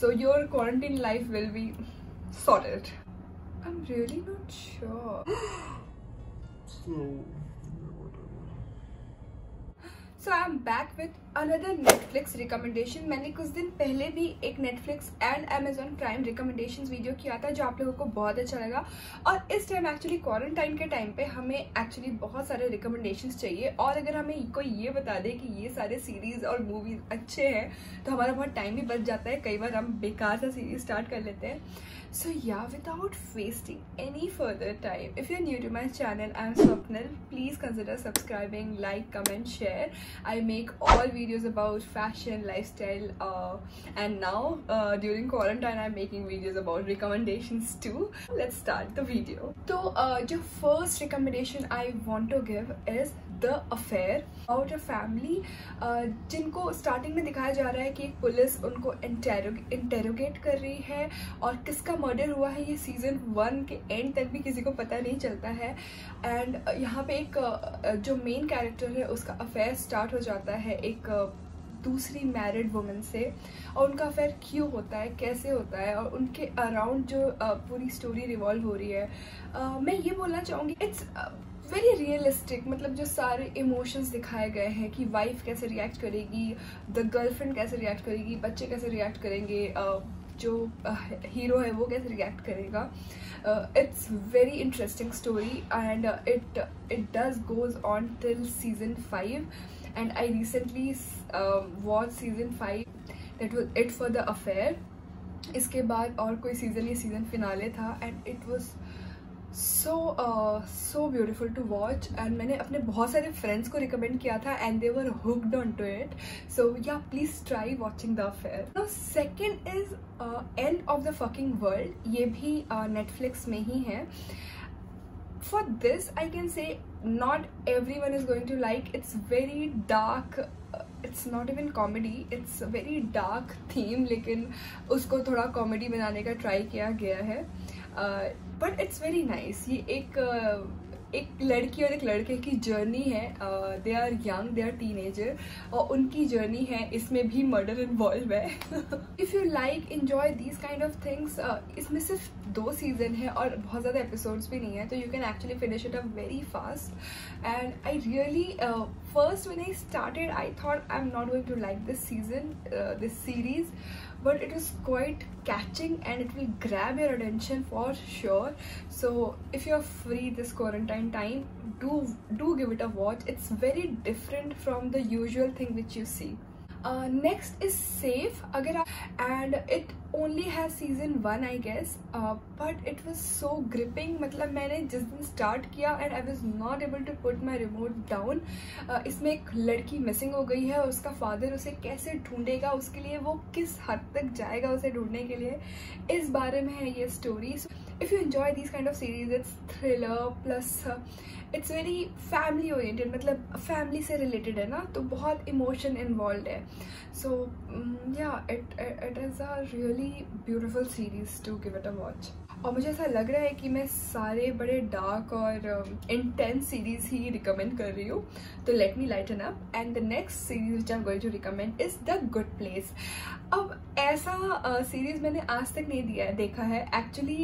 so your quarantine life will be sorted. I'm really not sure. So I'm back with another Netflix recommendation. मैंने कुछ दिन पहले भी एक Netflix and Amazon Prime recommendations video किया था जो आप लोगों को बहुत अच्छा लगा, और इस टाइम एक्चुअली क्वारंटाइन के टाइम पे हमें एक्चुअली बहुत सारे recommendations चाहिए, और अगर हमें कोई ये बता दे कि ये सारे सीरीज और मूवीज अच्छे हैं तो हमारा बहुत टाइम भी बच जाता है। कई बार हम बेकार सा सीरीज स्टार्ट कर लेते हैं। So yeah, without wasting any further time, if you're new to my channel, I'm Swapnil. Please consider subscribing, like, comment, share. I make all videos about fashion, lifestyle, and now during quarantine I'm making videos about recommendations too. Let's start the video. So the first recommendation I want to give is The Affair, about a family जिनको starting में दिखाया जा रहा है कि police उनको interrogate कर रही है, और किसका मर्डर हुआ है ये सीजन 1 के एंड तक भी किसी को पता नहीं चलता है। एंड यहाँ पे एक जो मेन कैरेक्टर है उसका अफेयर स्टार्ट हो जाता है एक दूसरी मैरिड वुमन से, और उनका अफेयर क्यों होता है, कैसे होता है, और उनके अराउंड जो पूरी स्टोरी रिवॉल्व हो रही है। मैं ये बोलना चाहूँगी इट्स वेरी रियलिस्टिक, मतलब जो सारे इमोशंस दिखाए गए हैं कि वाइफ कैसे रिएक्ट करेगी, द गर्लफ्रेंड कैसे रिएक्ट करेगी, बच्चे कैसे रिएक्ट करेंगे, जो हीरो है वो कैसे रिएक्ट करेगा। It's very interesting story and it does goes on till season 5 and I recently watch season 5, that was it for the affair. इसके बाद और कोई सीजन, ये सीजन फिनाले था and it was so beautiful to watch, and मैंने अपने बहुत सारे फ्रेंड्स को रिकमेंड किया था and they were hooked onto it. So yeah, please try watching The Affair. Now second is End of the Fucking World. ये भी Netflix में ही है. For this I can say not everyone is going to like. It's very dark. It's not even comedy. It's a very dark theme, लेकिन उसको थोड़ा comedy बनाने का try किया गया है. But it's very nice. ये एक लड़की और एक लड़के की जर्नी है. They are young, they are teenager, और उनकी जर्नी है. इसमें भी मर्डर इन्वॉल्व है. If you like enjoy these kind of things, इसमें सिर्फ 2 सीजन है और बहुत ज़्यादा एपिसोड्स भी नहीं है, तो you can actually finish it up very fast. And I really first when I started I thought I am not going to like this season, this series, but it is quite catching and it will grab your attention for sure. So if you're free this quarantine time, do give it a watch. It's very different from the usual thing which you see. Next is Safe, and it only has season 1 I guess, but it was so gripping. मतलब मैंने जिस दिन start किया and I was not able to put my remote down. इसमें एक लड़की missing हो गई है और उसका फादर उसे कैसे ढूंढेगा, उसके लिए वो किस हद तक जाएगा उसे ढूंढने के लिए, इस बारे में है ये story. If you enjoy these kind of series, it's thriller plus it's very family oriented, मतलब फैमिली से रिलेटेड है ना, तो बहुत इमोशन इन्वॉल्व है. So yeah, it is a really beautiful series to give it a watch. और मुझे ऐसा लग रहा है कि मैं सारे बड़े डार्क और इंटेंस सीरीज ही रिकमेंड कर रही हूँ, तो let me lighten up. And the next series which I am going to recommend is the good place. अब ऐसा सीरीज मैंने आज तक नहीं देखा है. Actually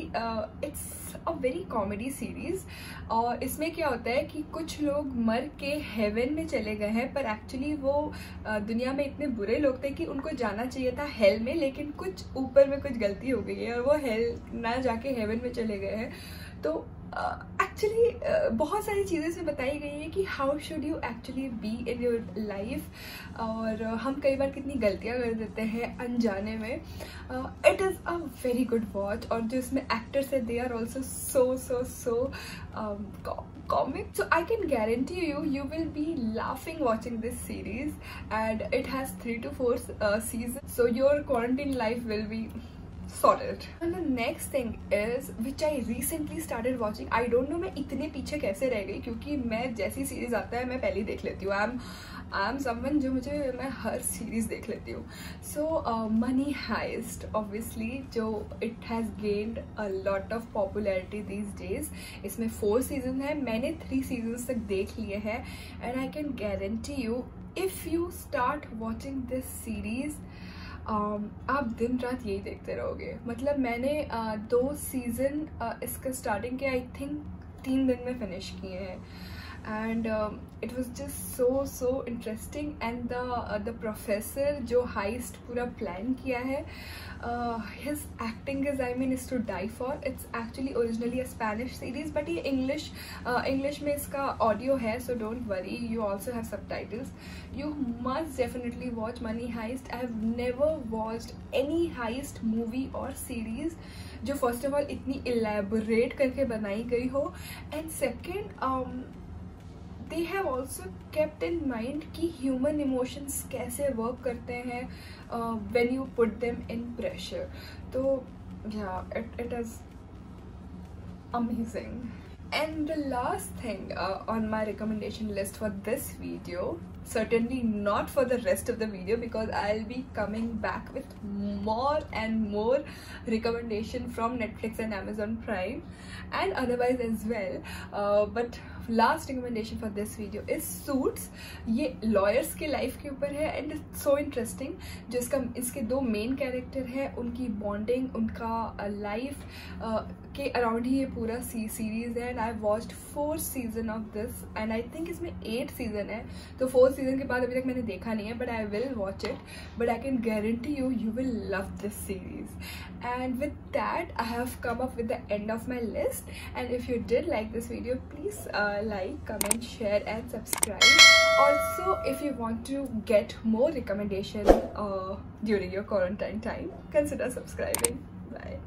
it's a very comedy series, और इसमें क्या होता है कि कुछ लोग मर के हेवन में चले गए हैं, पर एक्चुअली वो दुनिया में इतने बुरे लोग थे कि उनको जाना चाहिए था हेल में, लेकिन कुछ ऊपर में कुछ गलती हो गई है और वो हेल ना जाके हेवन में चले गए हैं. तो एक्चुअली बहुत सारी चीज़ें इसमें बताई गई है कि how should you actually be in your life, और हम कई बार कितनी गलतियाँ कर देते हैं अनजाने में. It is a very good watch, और जो इसमें एक्टर्स है they are also so comic. So I can guarantee you will be laughing watching this series, and it has 3 to 4 seasons, so your quarantine life will be sorted. And the next thing is which I recently started watching. I don't know मैं इतने पीछे कैसे रह गई, क्योंकि मैं जैसी series आता है मैं पहले ही देख लेती हूँ. आई एम समवन जो मैं हर सीरीज देख लेती हूँ. सो मनी हाइस्ट ऑब्वियसली, जो it has gained a lot of popularity these days. इसमें 4 सीजन है, मैंने 3 सीजन्स तक देख लिए हैं, and I can guarantee you if you start watching this series आप दिन रात यही देखते रहोगे। मतलब मैंने 2 सीज़न इसका स्टार्टिंग के आई थिंक 3 दिन में फिनिश किए हैं, and it was just so interesting, and the professor जो heist पूरा plan किया है, his acting is, I mean, is to die for. It's actually originally a Spanish series, but ये English में इसका audio है, so don't worry, you also have subtitles. You must definitely watch Money Heist. I have never watched any heist movie or series जो first of all इतनी elaborate करके बनाई गई हो, and second they have also kept in mind कि human emotions कैसे work करते हैं when you put them in pressure. तो yeah, it is amazing. And the last thing on my recommendation list for this video, certainly not for the rest of the video because I'll be coming back with more and more recommendation from Netflix and Amazon Prime and otherwise as well, but last recommendation for this video is Suits. ये lawyers के life के ऊपर है and it's so interesting. जो इसके 2 main character है, उनकी bonding, उनका life के around ही ये पूरा series है, and I've watched 4 season of this and I think इसमें 8 season है, तो 4 season के बाद अभी तक मैंने देखा नहीं है, but I will watch it. But I can guarantee you will love this series. And with that, I have come up with the end of my list, and if you did like this video, please like, comment, share and subscribe. Also, if you want to get more recommendation during your quarantine time, consider subscribing. Bye.